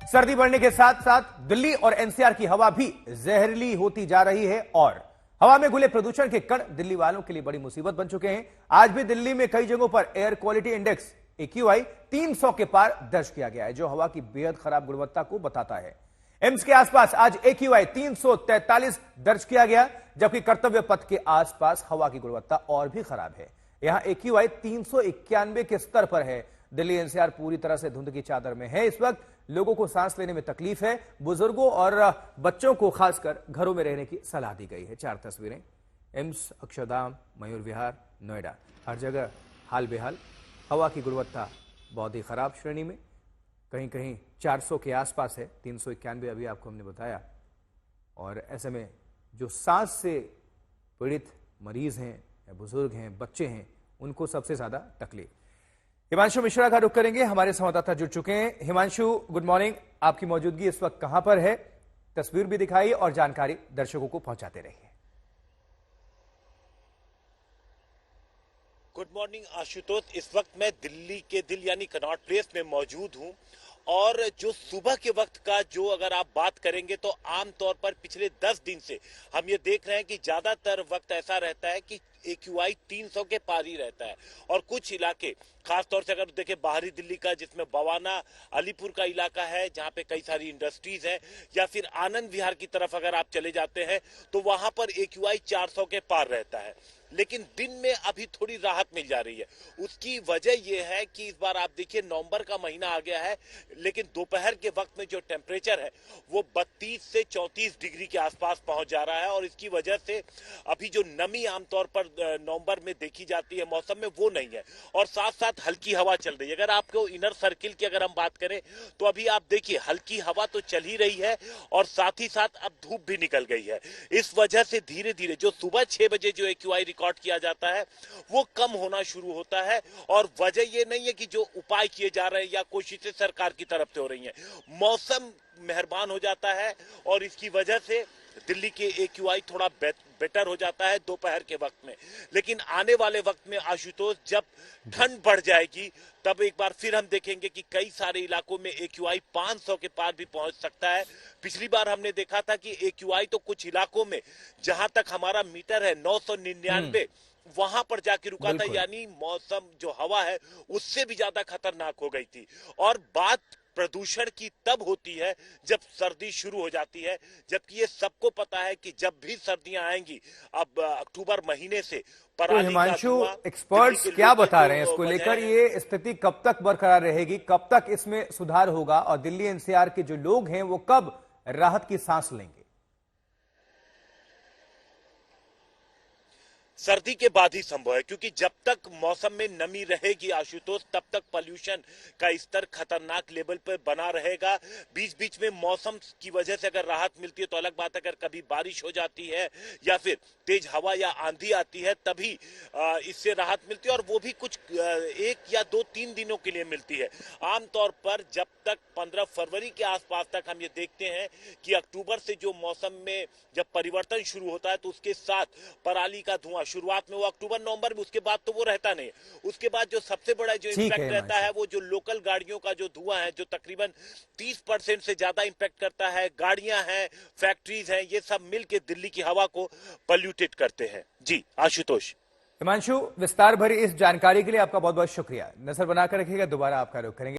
सर्दी बढ़ने के साथ साथ दिल्ली और एनसीआर की हवा भी जहरीली होती जा रही है और हवा में घुले प्रदूषण के कण दिल्ली वालों के लिए बड़ी मुसीबत बन चुके हैं। आज भी दिल्ली में कई जगहों पर एयर क्वालिटी इंडेक्स AQI 300 के पार दर्ज किया गया है, जो हवा की बेहद खराब गुणवत्ता को बताता है। एम्स के आसपास आज AQI 343 दर्ज किया गया, जबकि कर्तव्य पथ के आसपास हवा की गुणवत्ता और भी खराब है। यहां AQI 391 के स्तर पर है। दिल्ली एनसीआर पूरी तरह से धुंध की चादर में है। इस वक्त लोगों को सांस लेने में तकलीफ है। बुजुर्गों और बच्चों को खासकर घरों में रहने की सलाह दी गई है। 4 तस्वीरें, एम्स, अक्षरधाम, मयूर विहार, नोएडा, हर जगह हाल बेहाल। हवा की गुणवत्ता बहुत ही खराब श्रेणी में, कहीं कहीं 400 के आसपास है। 391 अभी आपको हमने बताया। और ऐसे में जो सांस से पीड़ित मरीज हैं या बुजुर्ग हैं, बच्चे हैं, उनको सबसे ज्यादा तकलीफ। हिमांशु मिश्रा का रुख करेंगे, हमारे संवाददाता जुड़ चुके हैं। Himanshu, good morning. आपकी मौजूदगी इस वक्त कहां पर है? तस्वीर भी दिखाइए और जानकारी दर्शकों को पहुंचाते रहिए। Good morning Ashutosh. इस वक्त मैं दिल्ली के दिल यानी कनॉट प्लेस में मौजूद हूं और जो सुबह के वक्त का जो अगर आप बात करेंगे तो आमतौर पर पिछले 10 दिन से हम ये देख रहे हैं कि ज्यादातर वक्त ऐसा रहता है कि AQI 300 के पार ही रहता है। और कुछ इलाके खासतौर से अगर देखें बाहरी दिल्ली का, जिसमें बवाना अलीपुर का इलाका है जहां पे कई सारी इंडस्ट्रीज हैं, या फिर आनंद विहार की तरफ अगर आप चले जाते हैं तो वहां पर AQI 400 के पार रहता है। लेकिन दिन में अभी थोड़ी राहत मिल जा रही है। उसकी वजह यह है कि इस बार आप देखिए नवंबर का महीना आ गया है, लेकिन दोपहर के वक्त में जो टेम्परेचर है वो 32 से 34 डिग्री के आसपास पहुंच जा रहा है। और इसकी वजह से अभी जो नमी आमतौर पर नवंबर में देखी जाती है मौसम में, वो नहीं है। और साथ साथ हल्की हवा चल रही है। अगर आपको इनर सर्किल की अगर हम बात करें तो अभी आप देखिए हल्की हवा तो चल ही रही है और साथ ही साथ अब धूप भी निकल गई है। इस वजह से धीरे धीरे जो सुबह 6 बजे जो AQI रिकॉर्ड किया जाता है वो कम होना शुरू होता है। और वजह ये नहीं है कि जो उपाय किए जा रहे हैं या कोशिशें सरकार की तरफ से हो रही हैं, मौसम मेहरबान हो जाता है और इसकी वजह से दिल्ली के AQI थोड़ा बेटर हो जाता है दोपहर के वक्त में। लेकिन आने वाले वक्त में आशुतोष, जब ठंड बढ़ जाएगी तब एक बार फिर हम देखेंगे कि कई सारे इलाकों में AQI 500 के पार भी पहुंच सकता है। पिछली बार हमने देखा था कि AQI तो कुछ इलाकों में जहां तक हमारा मीटर है 999 वहां पर जाके रुका था, यानी मौसम जो हवा है उससे भी ज्यादा खतरनाक हो गई थी। और बात प्रदूषण की तब होती है जब सर्दी शुरू हो जाती है, जबकि ये सबको पता है कि जब भी सर्दियां आएंगी अब अक्टूबर महीने से तो हिमांशु, एक्सपर्ट्स क्या बता रहे हैं इसको लेकर? ये स्थिति कब तक बरकरार रहेगी, कब तक इसमें सुधार होगा और दिल्ली NCR के जो लोग हैं वो कब राहत की सांस लेंगे? सर्दी के बाद ही संभव है, क्योंकि जब तक मौसम में नमी रहेगी आशुतोष, तब तक पॉल्यूशन का स्तर खतरनाक लेवल पर बना रहेगा। बीच बीच में मौसम की वजह से अगर राहत मिलती है तो अलग बात है, अगर कभी बारिश हो जाती है या फिर तेज हवा या आंधी आती है तभी इससे राहत मिलती है, और वो भी कुछ 1 या 2-3 दिनों के लिए मिलती है। आमतौर पर जब तक 15 फरवरी के आसपास तक हम ये देखते हैं कि अक्टूबर से जो मौसम में जब परिवर्तन शुरू होता है तो उसके साथ पराली का धुआं शुरुआत में वो अक्टूबर-नवंबर में, उसके बाद तो वो रहता नहीं। उसके बाद जो सबसे बड़ा जो इम्पैक्ट रहता है वो जो लोकल गाड़ियों का जो धुआं है, जो तकरीबन 30% से ज्यादा इम्पैक्ट करता है। गाड़ियां हैं, फैक्ट्रीज हैं, ये सब मिलकर दिल्ली की हवा को पॉल्यूटेड करते हैं। जी आशुतोष। हिमांशु, विस्तार भरी इस जानकारी के लिए आपका बहुत बहुत शुक्रिया। नजर बनाकर रखिएगा, दोबारा आपका रुख करेंगे।